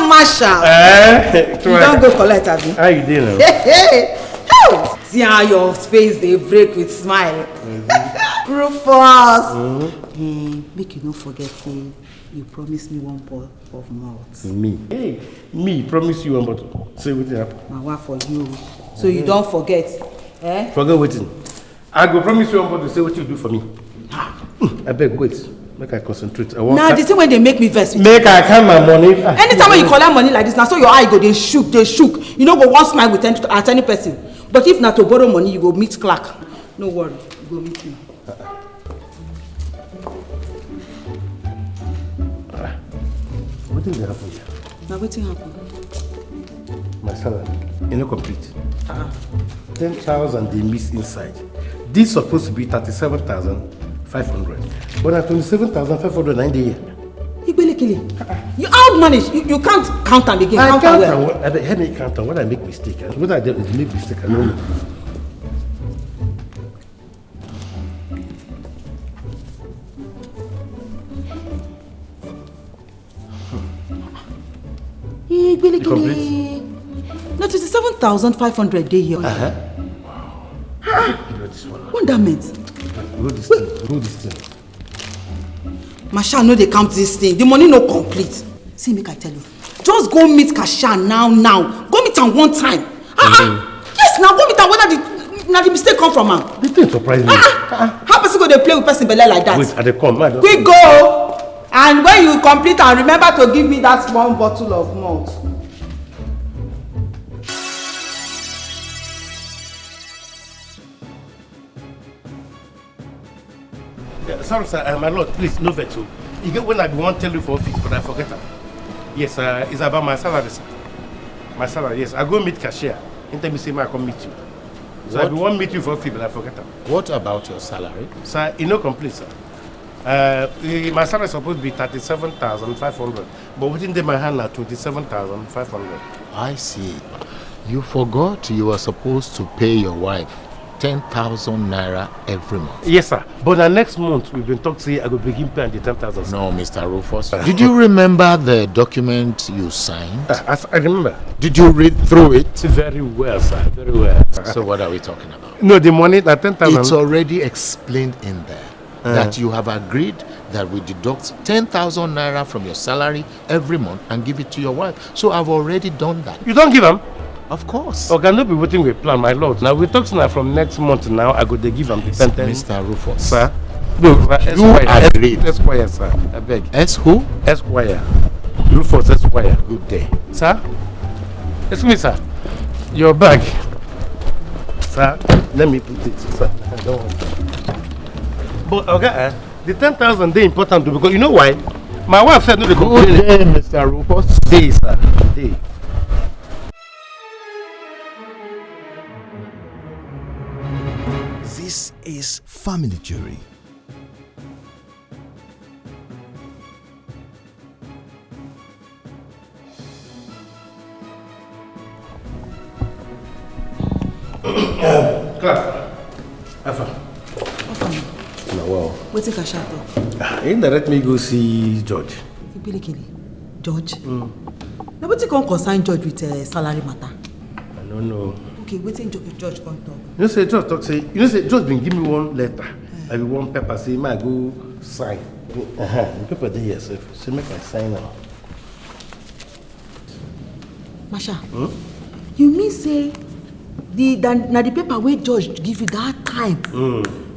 Marshall. You don't go collect, Abby. How you doing? See how your face they break with smile. Rufus. Make you don't forget, say you promised me one pot of malt. Me? Hey, me promise you one bottle. Say what happen. My wife for you. So you don't forget. Eh? Forget waiting. I go promise you one bottle. Say what you do for me. I beg, wait. Make I concentrate. Now the thing when they make me vex. Make I count my money. Anytime when you collect money like this, now so your eye go they shook. You know go one smile with at any person. But if not to borrow money, you go meet Clark. No worry, you go meet me. What did happen here? Now what happened? My salary, you know, complete. 10,000 they miss inside. This supposed to be 37,500, but at 27,590 here. You outmanage. You can't count them again. I count them. Help me count them. When I make mistake, what I make mistake, I don't know. No, 27,500 day here. Wow. What that meant? Roll this thing. Masha, no, they count this thing. The money no complete. See, make I tell you. Just go meet Kasha now. Go meet her one time. Yes, now go meet her. Whether the mistake come from her. The thing surprise me. How person go they play with person belly like that? Wait, they come. Quick go. And when you complete and remember to give me that small bottle of malt. Sorry, sir. My lord, please, no vex. You get when I want to tell you for office, but I forget her. Yes, it's about my salary, sir. My salary, yes. I go meet cashier. Anytime you say, I come meet you. So I want to meet you for office, but I forget her. What about your salary? Sir, you know complete, sir. My salary is supposed to be 37,500, but within my hand now 27,500. I see. You forgot you were supposed to pay your wife 10,000 naira every month. Yes, sir. But the next month we've been talking. Say I will begin paying the 10,000. No, Mr. Rufus. Did you remember the document you signed? I remember. Did you read through it? Very well, sir. Very well. So what are we talking about? No, the money, that 10,000. It's already explained in there that you have agreed that we deduct 10,000 naira from your salary every month and give it to your wife. So I've already done that. You don't give them? Of course. Okay, no be waiting with plan, my lord. Now we talk now from next month now. I go to give them the 10,000. Mr. Rufus. Sir? No, you agreed. Esquire, sir. I beg. S who? Esquire. Rufus Esquire. Good day. Sir? Excuse me, sir. Your bag. Sir, let me put it, sir. Don't worry. But, okay, the 10,000 they important too, because you know why? My wife said no, they complain. Good day, Mr. Rufus. Day, sir. Day. This is Family Jury. Clark. Alpha. No, well. What's it a shot? He direct me go see George. George? Now what's it going concern George with salary matter? I don't know. Okay, waiting George come talk. You know, say George talk, say, you know, say George been give me one letter. I will one paper, say, I go sign. The paper there yourself. So make I sign now. Masha, you mean say now the paper where George give you that time?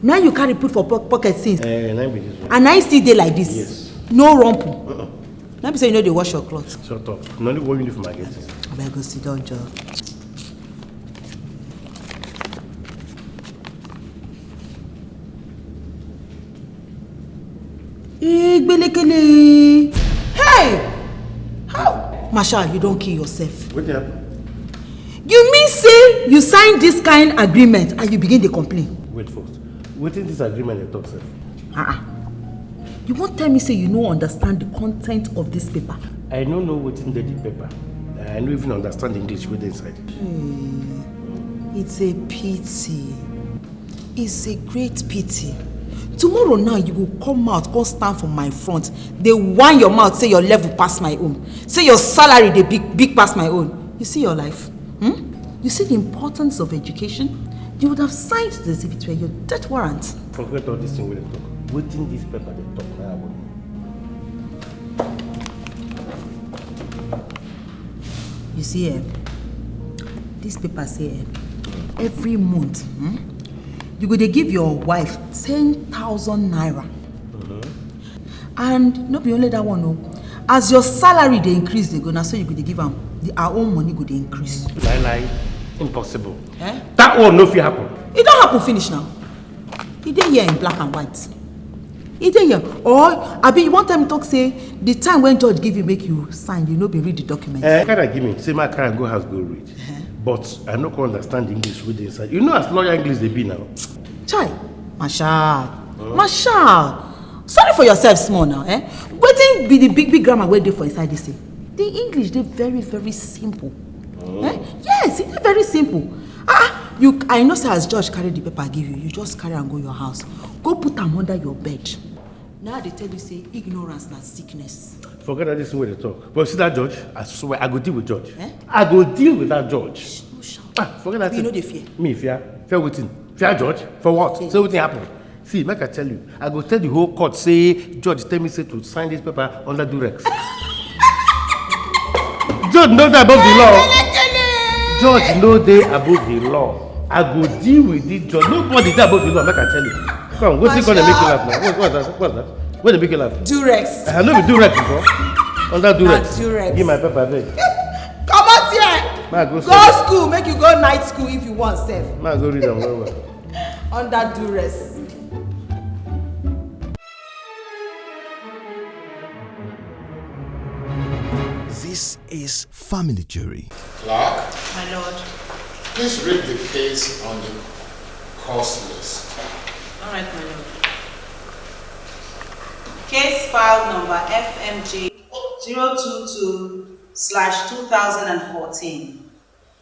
Now you carry put for pocket since. And I still there like this. Yes. No rumple. Now be say you know they wash your clothes. Shut up. No need worry uniform again. I better go sit down, George. Hey! How? Masha, you don't kill yourself. What happened? You mean say you sign this kind agreement and you begin to complain? Wait first. What is this agreement you talk, sir? You won't tell me say you don't understand the content of this paper? I don't know what's in the paper. I don't even understand English with inside. It's a pity. It's a great pity. Tomorrow now you go come out, go stand for my front. They whine your mouth, say your level pass my own. Say your salary they big pass my own. You see your life? You see the importance of education? You would have signed this if it were your death warrant. Forget all this thing with the talk. Waiting this paper they talk now. You see, this paper say every month, you go to give your wife 10,000 naira. And not be only that one, no. As your salary they increase, they go now, so you go to give them our own money go to increase. Lie. Impossible. That one no fit happen. It don't happen finish now. It dey here in black and white. It dey here. Or Abi, one time talk say the time when judge give you make you sign, you know be read the document. Can I give me? Say my car and go house go read. But I no can understand English with the inside. You know as lawyer English they be now. Chai, Marshal. Sorry for yourself small now, Wetin be the big grammar wey dey for inside this thing? The English dey very very simple. Yes, it's very simple. I know say as judge carry the paper give you, you just carry and go your house. Go put them under your bed. Now they tell you say ignorance na sickness. Forget that this is where they talk. But see that judge, I swear I go deal with judge. I go deal with that judge. No shout. Forget that. You know they fear. Me fear? Fear waiting. Fear judge? For what? Okay. Say what happen. See, make I tell you. I go tell the whole court say judge tell me say to sign this paper under duress. Judge know that above the law. Judge know they above the law. I go deal with this judge. Nobody there above the law, make I tell you. Come on, what's he gonna make you laugh now? What's that? Where they make you laugh? Durex. I know be Durex before. Under Durex. Durex. Give my paper there. Come out here. Go school, make you go night school if you want, sef. Ma go read them well. Under Durex. This is Family Jury. Clark, My lord. please read the case on the course list. All right, my lord. Case file number FMJ 022/2014.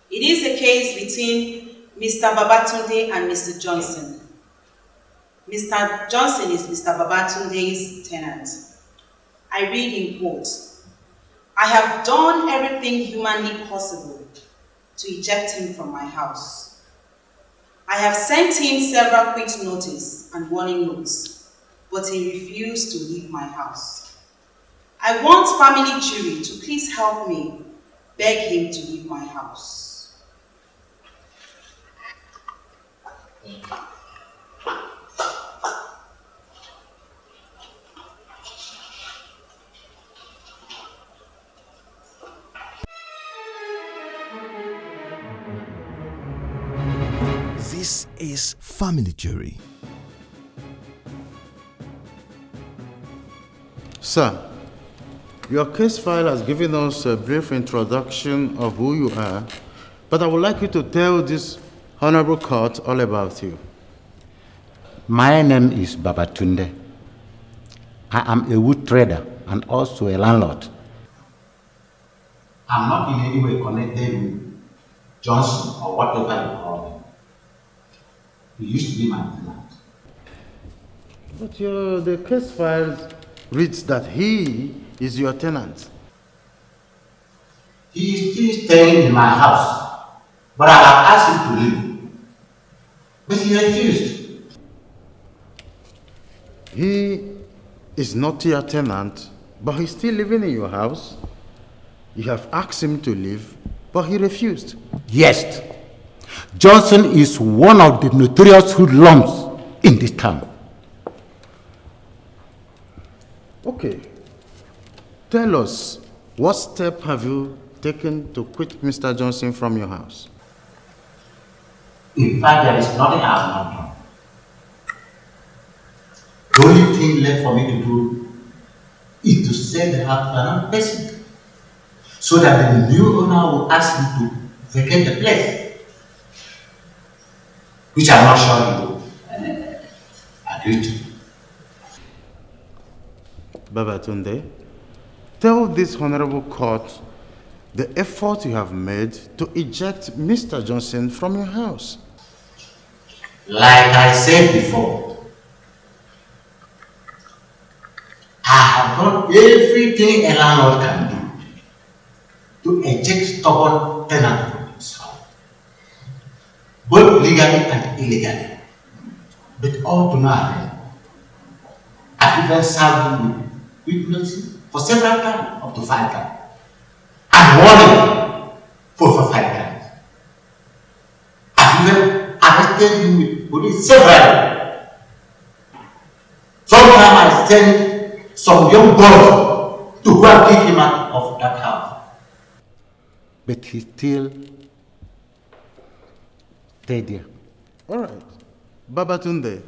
It is a case between Mr. Babatunde and Mr. Johnson. Mr. Johnson is Mr. Babatunde's tenant. I read in quote, I have done everything humanly possible to eject him from my house. I have sent him several quit notice and warning notes, but he refused to leave my house. I want family jury to please help me beg him to leave my house. This is Family Jury. Sir, your case file has given us a brief introduction of who you are, but I would like you to tell this honorable court all about you. My name is Babatunde. I am a wood trader and also a landlord. I'm not in any way connected with Johnson or whatever you call him. He used to be my tenant. But the case file reads that he is your tenant. He is still staying in my house, but I have asked him to leave. But he refused. He is not your tenant, but he's still living in your house. You have asked him to leave, but he refused. Yes. Johnson is one of the notorious hoodlums in this town. Okay. Tell us, what step have you taken to quit Mr. Johnson from your house? In fact, there is nothing I have not done. The only thing left for me to do is to sell the house to another person, so that the new owner will ask me to vacate the place, which I'm not sure you will agree to. Babatunde, tell this honorable court the effort you have made to eject Mr. Johnson from your house. Like I said before, thing a landlord can do to eject stubborn tenant from his house, both legally and illegally. But all to no avail. I've even served him with notice for several times, up to 5 times, and warning for 5 times. I've even arrested him with police several. Sometimes I send some young boys to go and kick him out of that house. But he still stayed there. All right. Babatunde,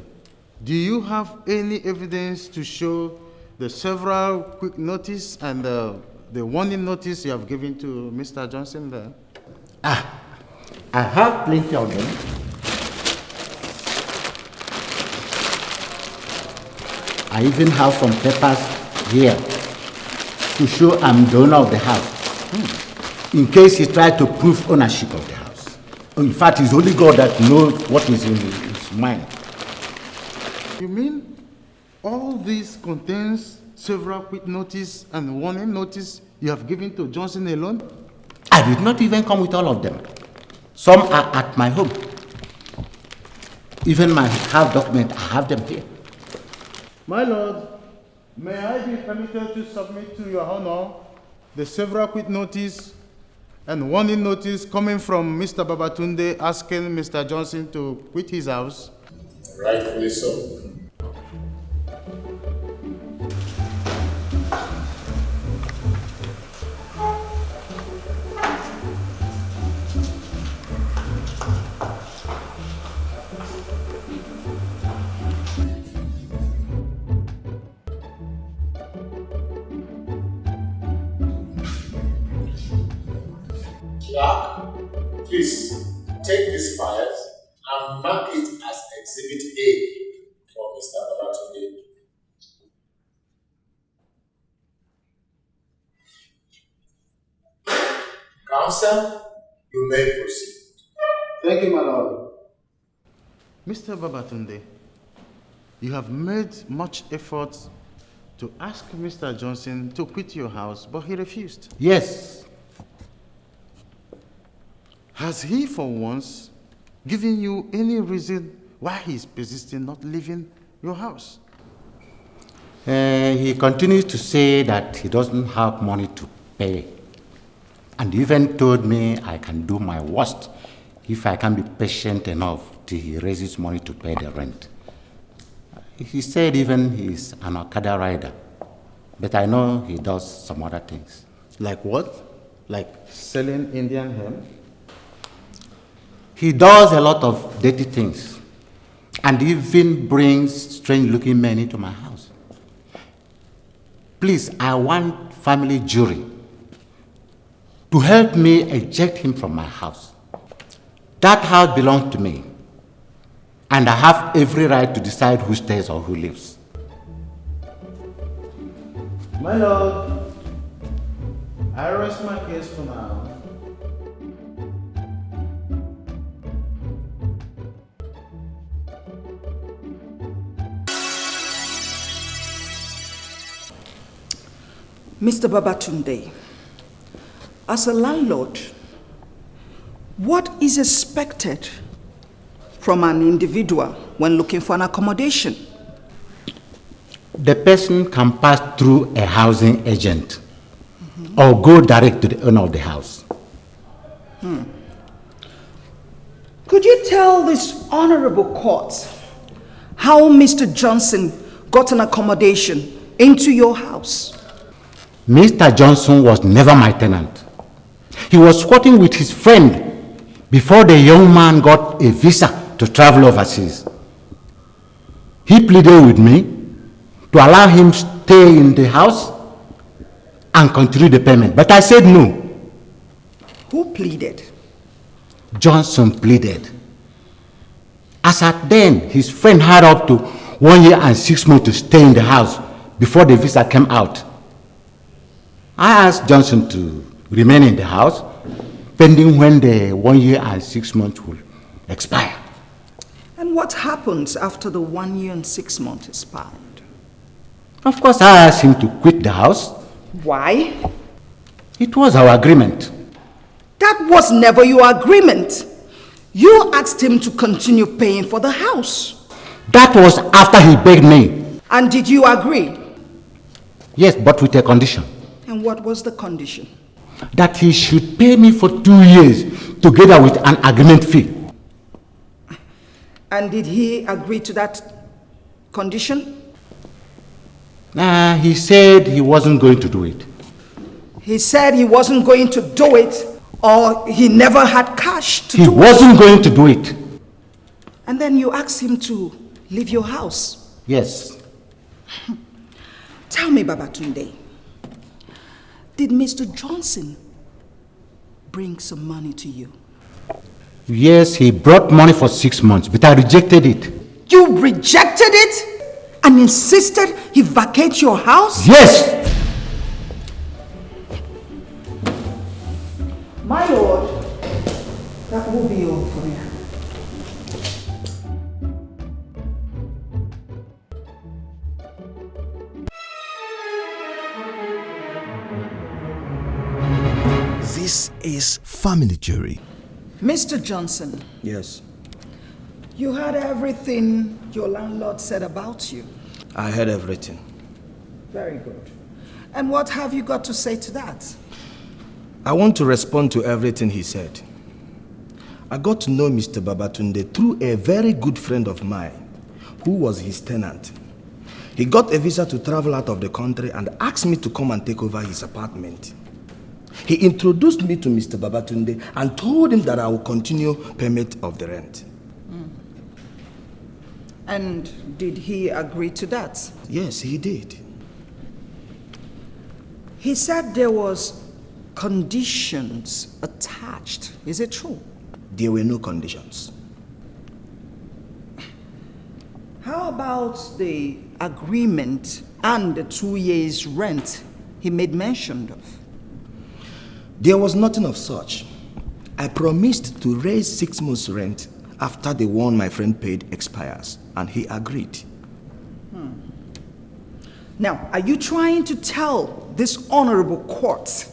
do you have any evidence to show the several quick notice and the warning notice you have given to Mr. Johnson there? I have plenty of them. I even have some papers here to show I'm the owner of the house. In case he tried to prove ownership of the house. In fact, it's only God that knows what is in his mind. You mean all this contains several quick notice and warning notice you have given to Johnson alone? I did not even come with all of them. Some are at my home. Even my house document, I have them here. My lord, may I be permitted to submit to your honor the several quick notice and warning notice coming from Mr. Babatunde asking Mr. Johnson to quit his house? Rightfully so. Clerk, please take these files and mark it as Exhibit A for Mr. Babatunde. Counsel, you may proceed. Thank you, my lord. Mr. Babatunde, you have made much effort to ask Mr. Johnson to quit your house, but he refused. Yes. Has he for once given you any reason why he is persisting not leaving your house? He continues to say that he doesn't have money to pay. And even told me I can do my worst if I can be patient enough till he raises money to pay the rent. He said even he's an Okada rider, but I know he does some other things. Like what? Like selling Indian hemp? He does a lot of dirty things and even brings strange-looking men into my house. Please, I want family jury to help me eject him from my house. That house belongs to me, and I have every right to decide who stays or who leaves. My lord, I rest my case for now. Mr. Babatunde, as a landlord, what is expected from an individual when looking for an accommodation? The person can pass through a housing agent or go direct to the owner of the house. Could you tell this honorable court how Mr. Johnson got an accommodation into your house? Mr. Johnson was never my tenant. He was squatting with his friend before the young man got a visa to travel overseas. He pleaded with me to allow him stay in the house and continue the payment, but I said no. Who pleaded? Johnson pleaded. As at then, his friend had up to 1 year and 6 months to stay in the house before the visa came out. I asked Johnson to remain in the house pending when the 1 year and 6 months will expire. And what happens after the 1 year and 6 months expired? Of course, I asked him to quit the house Why? It was our agreement. That was never your agreement. You asked him to continue paying for the house. That was after he begged me. And did you agree? Yes, but with a condition. And what was the condition? That he should pay me for 2 years together with an agreement fee. And did he agree to that condition? He said he wasn't going to do it. He said he wasn't going to do it, or he never had cash to do it. He wasn't going to do it. And then you asked him to leave your house. Yes. Tell me, Babatunde, did Mr. Johnson bring some money to you? Yes, he brought money for 6 months, but I rejected it. You rejected it and insisted he vacate your house? Yes! My lord, that will be all for you. This is Family Jury. Mr. Johnson. Yes, You heard everything your landlord said about you. I heard everything. Very good. And what have you got to say to that? I want to respond to everything he said. I got to know Mr. Babatunde through a very good friend of mine who was his tenant. He got a visa to travel out of the country and asked me to come and take over his apartment. He introduced me to Mr. Babatunde and told him that I will continue payment of the rent. And did he agree to that? Yes, he did. He said there was conditions attached. Is it true? There were no conditions. How about the agreement and the 2 years rent he made mention of? There was nothing of such. I promised to raise 6 months' rent after the one my friend paid expires, and he agreed. Now, are you trying to tell this honorable court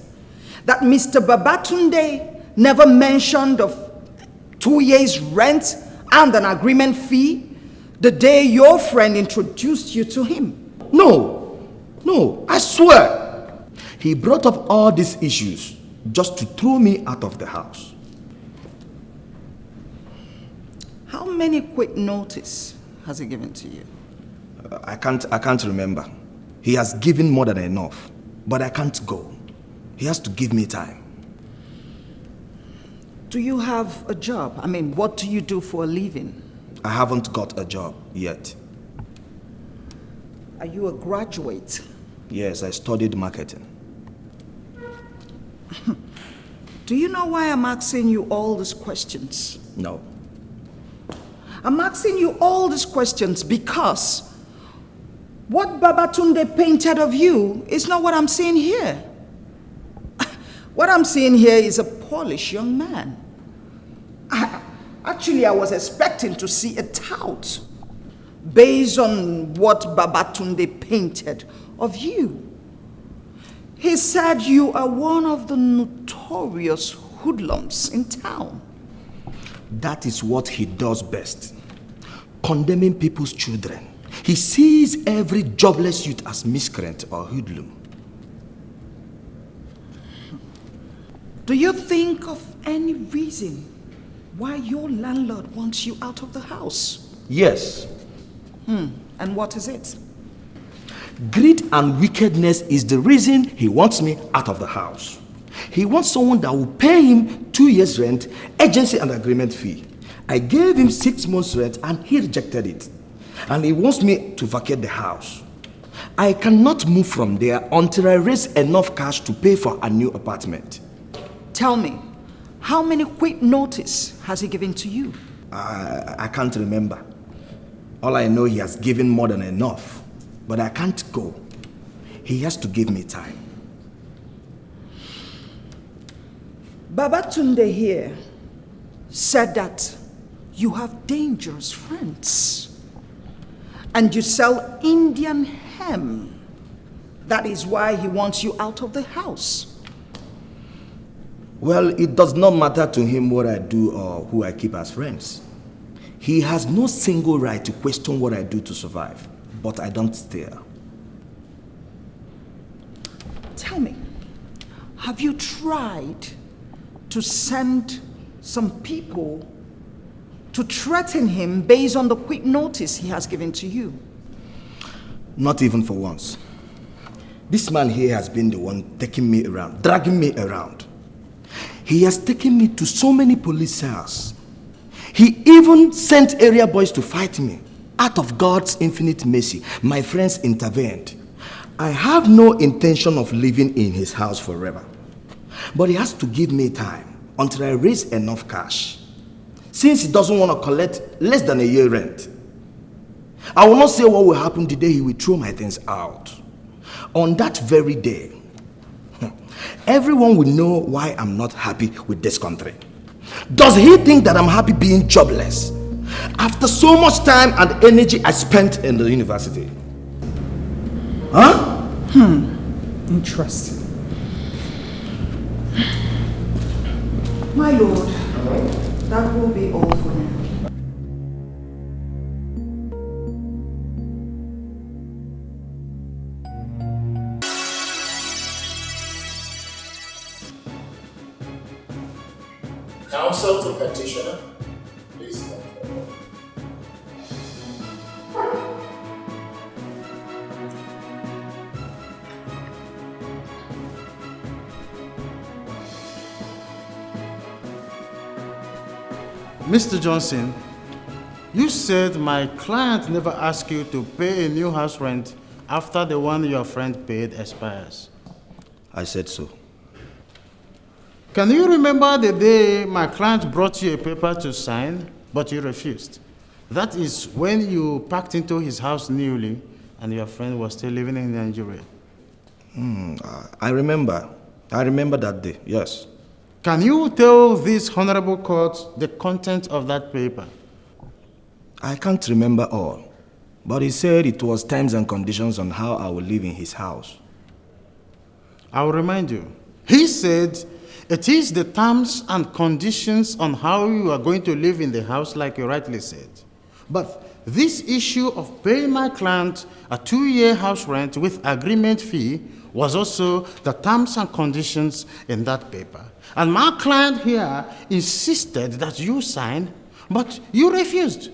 that Mr. Babatunde never mentioned of 2 years rent and an agreement fee the day your friend introduced you to him? No, I swear. He brought up all these issues just to throw me out of the house. How many quick notice has he given to you? I can't remember. He has given more than enough, but I can't go. He has to give me time. Do you have a job? I mean, what do you do for a living? I haven't got a job yet. Are you a graduate? Yes, I studied marketing. Do you know why I'm asking you all these questions? No. I'm asking you all these questions because what Babatunde painted of you is not what I'm seeing here. What I'm seeing here is a polished young man. Actually, I was expecting to see a tout based on what Babatunde painted of you. He said you are one of the notorious hoodlums in town. That is what he does best. Condemning people's children. He sees every jobless youth as miscreant or hoodlum. Do you think of any reason why your landlord wants you out of the house? Yes. And what is it? Greed and wickedness is the reason he wants me out of the house. He wants someone that will pay him 2 years rent, agency and agreement fee. I gave him 6 months rent and he rejected it. And he wants me to vacate the house. I cannot move from there until I raise enough cash to pay for a new apartment. Tell me, how many quick notice has he given to you? I can't remember. All I know, he has given more than enough. But I can't go. He has to give me time. Babatunde here said that you have dangerous friends and you sell Indian hemp. That is why he wants you out of the house. Well, it does not matter to him what I do or who I keep as friends. He has no single right to question what I do to survive, but I don't steal. Tell me, have you tried to send some people to threaten him based on the quick notice he has given to you? Not even for once. This man here has been the one taking me around, dragging me around. He has taken me to so many police cells. He even sent area boys to fight me. Out of God's infinite mercy, my friends intervened. I have no intention of living in his house forever. But he has to give me time until I raise enough cash. Since he doesn't want to collect less than a year rent. I will not say what will happen the day he will throw my things out. On that very day, everyone will know why I'm not happy with this country. Does he think that I'm happy being jobless? After so much time and energy I spent in the university. Huh? Interesting. My lord, that will be all for now. Counsel to petitioner, please come forward. Mr. Johnson, you said my client never asked you to pay a new house rent after the one your friend paid expires. I said so. Can you remember the day my client brought you a paper to sign, but you refused? That is when you packed into his house newly and your friend was still living in Nigeria. I remember. I remember that day, yes. Can you tell this honorable court the content of that paper? I can't remember all, but he said it was terms and conditions on how I will live in his house. I will remind you. He said it is the terms and conditions on how you are going to live in the house, like you rightly said. But this issue of paying my client a 2-year house rent with agreement fee was also the terms and conditions in that paper. And my client here insisted that you sign, but you refused.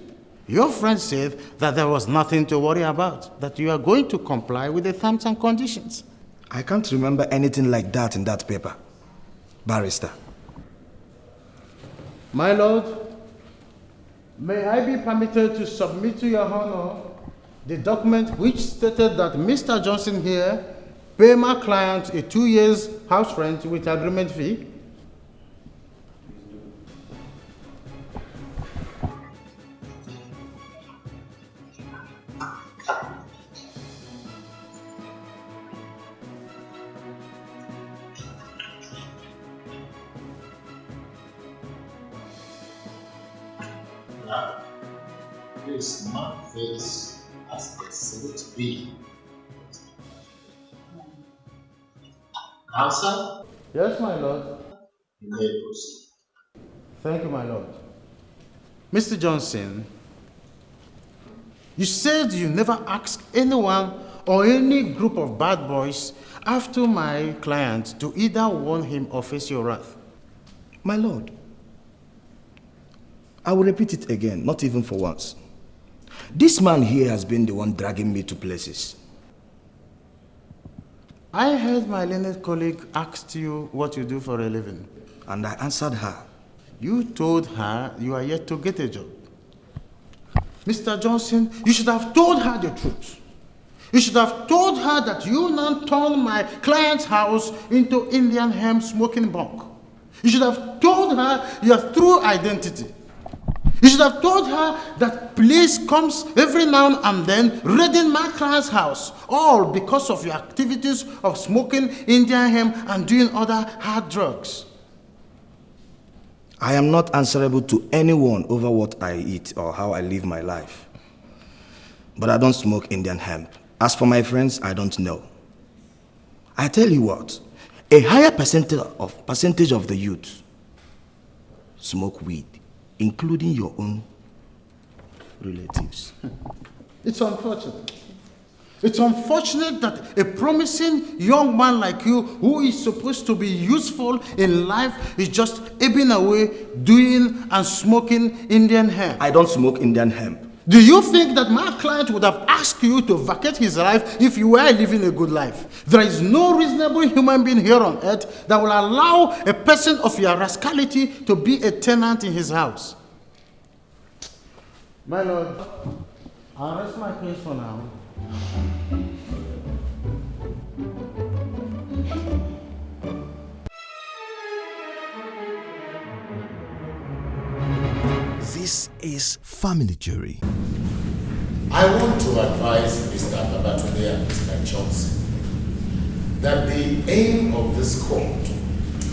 Your friend said that there was nothing to worry about, that you are going to comply with the terms and conditions. I can't remember anything like that in that paper, barrister. My lord, may I be permitted to submit to your honor the document which stated that Mr. Johnson here pay my client a 2 years house rent with agreement fee? Now, please mark this as Exhibit B. Counsel? Yes, my lord. You may proceed. Thank you, my lord. Mr. Johnson, you said you never asked anyone or any group of bad boys after my client to either warn him or face your wrath. My lord, I will repeat it again, not even for once. This man here has been the one dragging me to places. I heard my learned colleague asked you what you do for a living. And I answered her. You told her you are yet to get a job. Mr. Johnson, you should have told her the truth. You should have told her that you now turned my client's house into Indian hemp smoking bunk. You should have told her your true identity. You should have told her that police comes every now and then raiding my client's house, all because of your activities of smoking Indian hemp and doing other hard drugs. I am not answerable to anyone over what I eat or how I live my life. But I don't smoke Indian hemp. As for my friends, I don't know. I tell you what, a higher percentage of the youth smoke weed, including your own relatives. It's unfortunate. It's unfortunate that a promising young man like you, who is supposed to be useful in life, is just ebbing away doing and smoking Indian hemp. I don't smoke Indian hemp. Do you think that my client would have asked you to vacate his life if you were living a good life? There is no reasonable human being here on earth that will allow a person of your rascality to be a tenant in his house. My lord, I'll rest my case for now. This is Family Jury. I want to advise Mr. Babatunde and Mr. Johnson that the aim of this court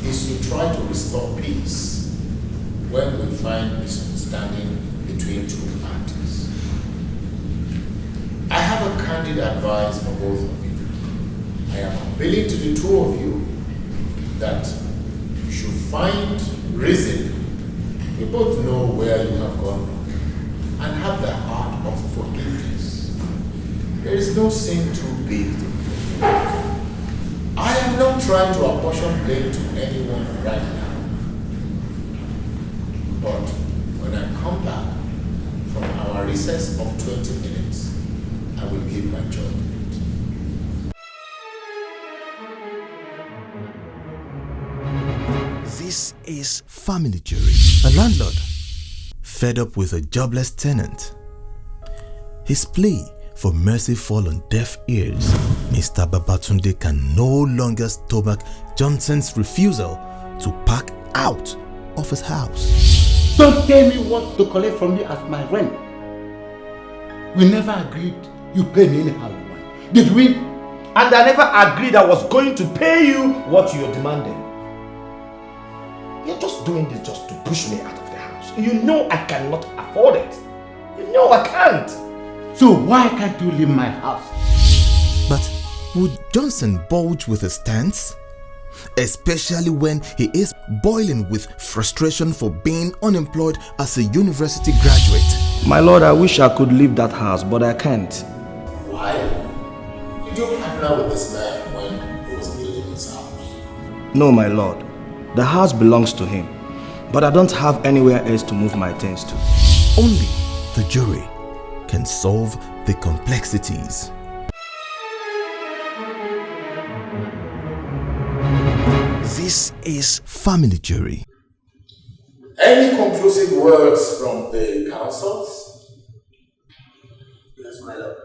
is to try to restore peace when we find misunderstanding between two parties. I have a candid advice for both of you. I am appealing to the two of you that you should find reason. You both know where you have gone wrong and have the heart of forgiveness. There is no sin too big to forgive. I am not trying to apportion blame to anyone right now. But when I come back from our recess of 20 minutes, I will give my judgment. This is Family Jury. A landlord, fed up with a jobless tenant. His plea for mercy fall on deaf ears. Mr. Babatunde can no longer stomach Johnson's refusal to pack out of his house. Don't tell me what to collect from you as my rent. We never agreed you pay me anyhow you want. Did we? And I never agreed I was going to pay you what you're demanding. You're just doing this just to push me out of the house. You know I cannot afford it. You know I can't. So why can't you leave my house? But would Johnson bulge with his stance? Especially when he is boiling with frustration for being unemployed as a university graduate. My lord, I wish I could leave that house, but I can't. Why? Did you partner with this man when he was building his house? No, my lord. The house belongs to him, but I don't have anywhere else to move my things to. Only the jury can solve the complexities. This is Family Jury. Any conclusive words from the counsels? Yes, my lord.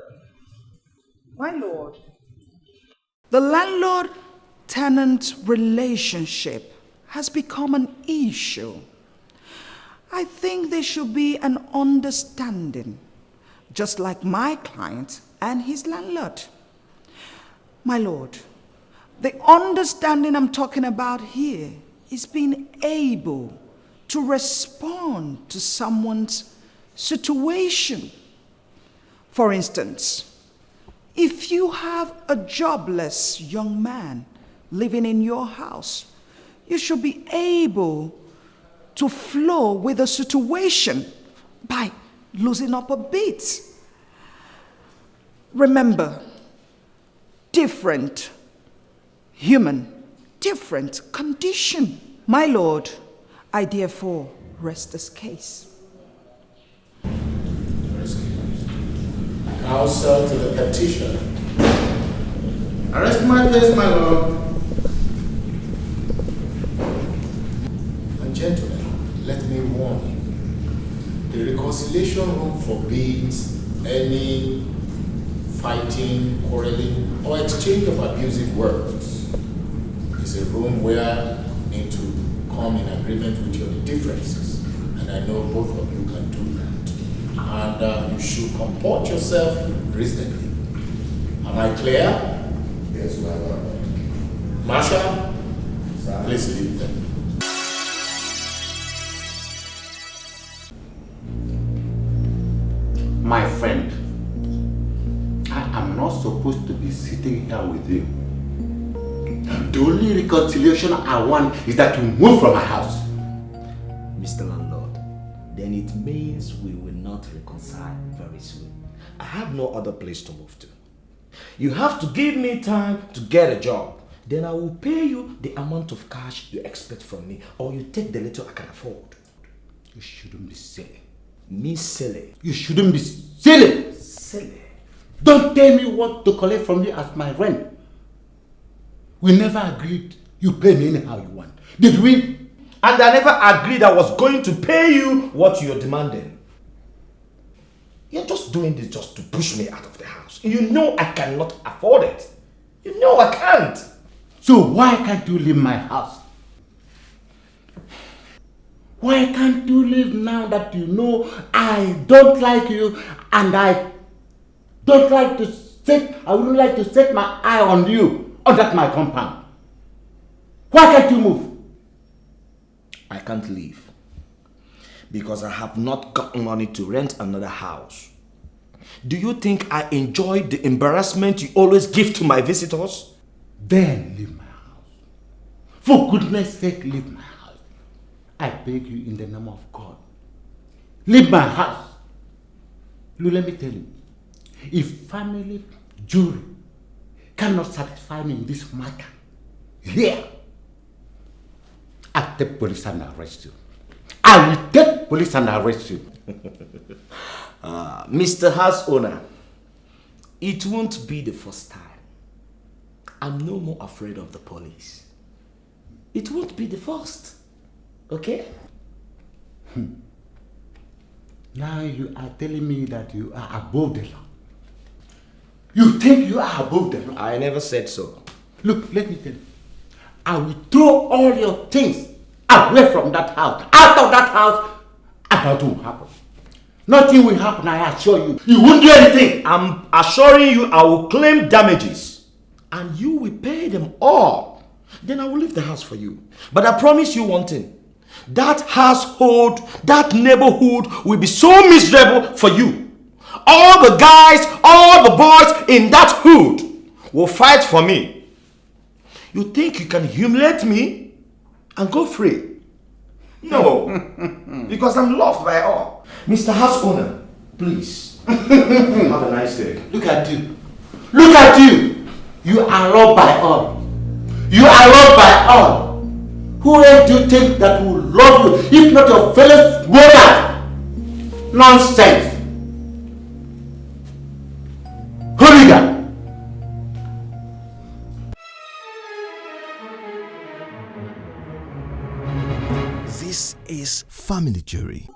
My lord, the landlord-tenant relationship has become an issue. I think there should be an understanding, just like my client and his landlord. My lord, the understanding I'm talking about here is being able to respond to someone's situation. For instance, if you have a jobless young man living in your house, you should be able to flow with the situation by loosening up a bit. Remember, different human, different condition. My lord, I therefore rest this case. Counsel to the petitioner. Arrest my case, my lord. And gentlemen, let me warn you. The reconciliation room forbids any fighting, quarreling, or exchange of abusive words. It's a room where you need to come in agreement with your differences. And I know both of you can do that. And you should comport yourself reasonably. Am I clear? Yes, my lord. Marsha, please leave them. My friend, I am not supposed to be sitting here with you. The only reconciliation I want is that you move from my house. Mr. Landlord, then it means we will not reconcile very soon. I have no other place to move to. You have to give me time to get a job. Then I will pay you the amount of cash you expect from me, or you take the little I can afford. You shouldn't be silly. Me silly? You shouldn't be silly. Silly? Don't tell me what to collect from you as my rent. We never agreed you pay me anyhow you want. Did we? And I never agreed I was going to pay you what you're demanding. You're just doing this just to push me out of the house. You know I cannot afford it. You know I can't. So why can't you leave my house? Why can't you leave now that you know I don't like you and I wouldn't like to set my eye on you under my compound? Why can't you move? I can't leave because I have not got money to rent another house. Do you think I enjoy the embarrassment you always give to my visitors? Then leave my house. For goodness sake, leave my house. I beg you in the name of God. Leave my house. Look, let me tell you. If family jury cannot satisfy me in this matter, here, I'll take police and arrest you. I will take police and arrest you. Mr. House Owner, it won't be the first time. I'm no more afraid of the police. It won't be the first. Okay? Now you are telling me that you are above the law. You think you are above the law? I never said so. Look, let me tell you. I will throw all your things away from that house, out of that house, and nothing will happen. Nothing will happen, I assure you. You won't do anything. I'm assuring you I will claim damages and you will pay them all. Then I will leave the house for you. But I promise you one thing. That household, that neighborhood will be so miserable for you. All the guys, all the boys in that hood will fight for me. You think you can humiliate me and go free? No, because I'm loved by all. Mr. House Owner, please, have a nice day. Look at you. Look at you. You are loved by all. You are loved by all. Who else do you think that will love you if not your fellow smokers? Nonsense. Hooligan. This is Family Jury.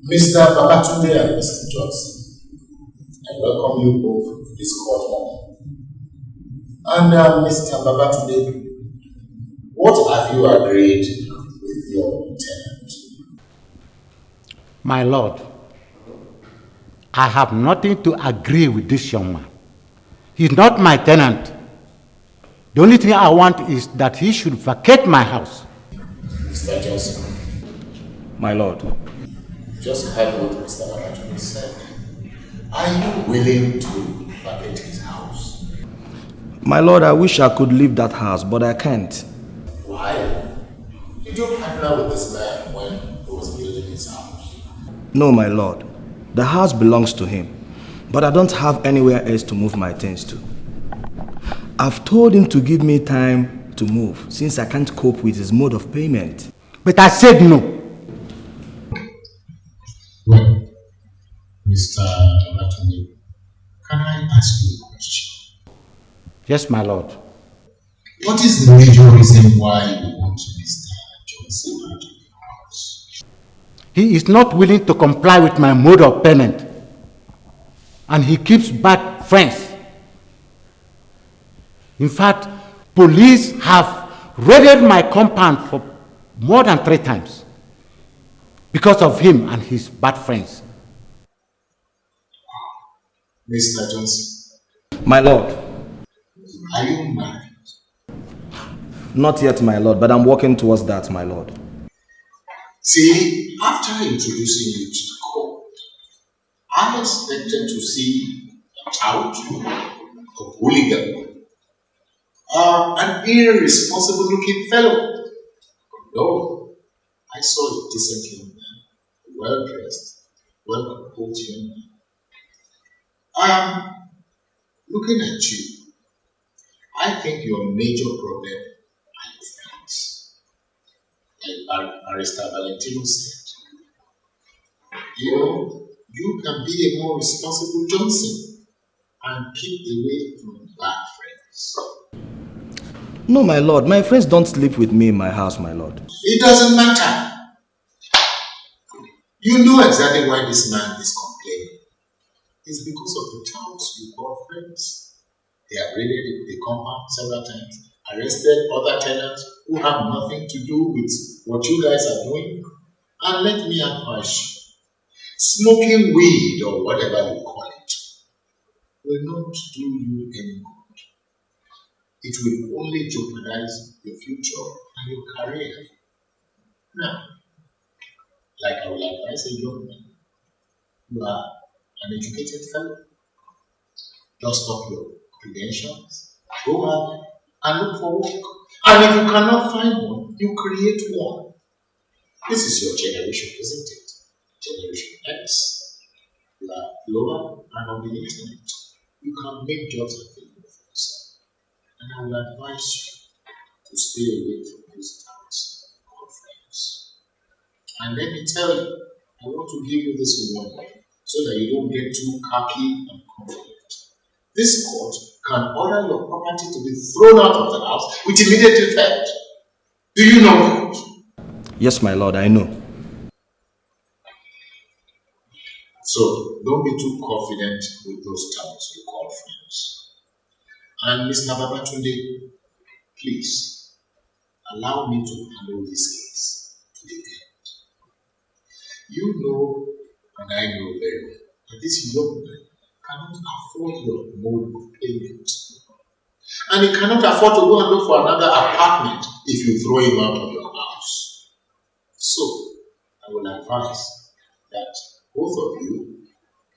Mr. Babatunde and Mr. Johnson, I welcome you both to this courtroom. And Mr. Babatunde, what have you agreed with your tenant? My lord, I have nothing to agree with this young man. He's not my tenant. The only thing I want is that he should vacate my house. Mr. Johnson. My lord. Just heard what Mr. Babatunde said. Are you willing to vacate his house? My lord, I wish I could leave that house, but I can't. Why? Did you partner with this man when he was building his house? No, my lord. The house belongs to him, but I don't have anywhere else to move my things to. I've told him to give me time to move, since I can't cope with his mode of payment. But I said no. Well, Mr. Babatunde, can I ask you a question? Yes, my lord. What is the major reason why you want Mr. Johnson out of your house? He is not willing to comply with my mode of payment. And he keeps bad friends. In fact, police have raided my compound for more than 3 times because of him and his bad friends. Mr. Johnson. My lord. Are you married? Not yet, my lord, but I'm working towards that, my lord. See, after introducing you to the court, I'm expected to see a tout, a hooligan, An irresponsible looking fellow. No, I saw a decent young man, well dressed, well composed young man. I am looking at you. I think your major problem are your friends. Like Barrister Valentino said, you can be a more responsible Johnson and keep away from bad friends. No, my lord. My friends don't sleep with me in my house, my lord. It doesn't matter. You know exactly why this man is complaining. It's because of the touts you call friends. They have raided the compound several times, arrested other tenants who have nothing to do with what you guys are doing. And let me advise you, smoking weed or whatever you call it will not do you any good. It will only jeopardize your future and your career. Now, like I will advise a young man, you are an educated fellow. Dust up your credentials, go out and look for work. And if you cannot find one, you create one. This is your generation, isn't it? Generation X. You are lower and on the internet. You can make jobs available for yourself. And I will advise you to stay away from these towns called friends. And let me tell you, I want to give you this warning so that you don't get too cocky and confident. This court can order your property to be thrown out of the house with immediate effect. Do you know that? Yes, my lord, I know. So, don't be too confident with those terms you call friends. And Mr. Babatunde, please, allow me to handle this case to the end. You know, and I know very well, that this young man cannot afford your mode of payment. And he cannot afford to go and look for another apartment if you throw him out of your house. So, I will advise that both of you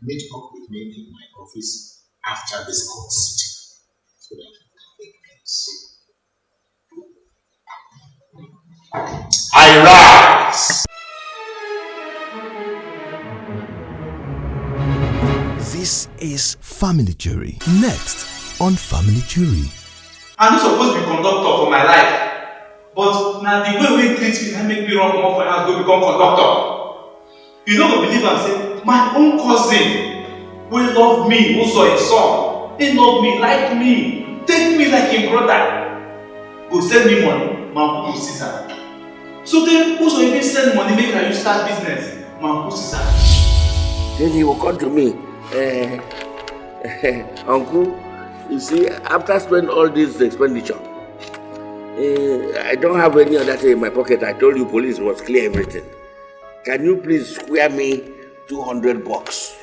meet up with me in my office after this court sitting so that we can make peace. I rise! This is Family Jury. Next on Family Jury. I'm not supposed to be conductor for my life. But now the way we treat me, I make me run more for house to become conductor. You don't believe I'm saying, my own cousin will love me, also his son. He love me, like me, take me like a brother. Go send me money, my uncle Caesar. So then, also if he send money, make I start business, my uncle Caesar. Then he will come to me. Uncle, you see, after spending all this expenditure, I don't have any other thing in my pocket. I told you police must clear everything. Can you please square me 200 bucks?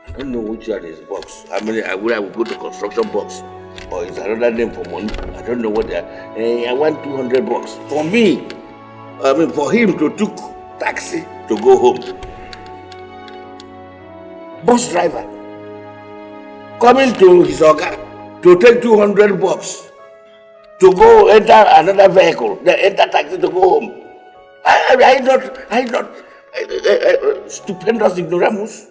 I don't know which one is box. I mean, I would go to construction box, or it's another name for money. I don't know what they are. I want 200 bucks for me. I mean, for him to took taxi to go home. Bus driver coming to his organ to take 200 bucks to go enter another vehicle, then enter taxi to go home. I not stupendous ignoramus.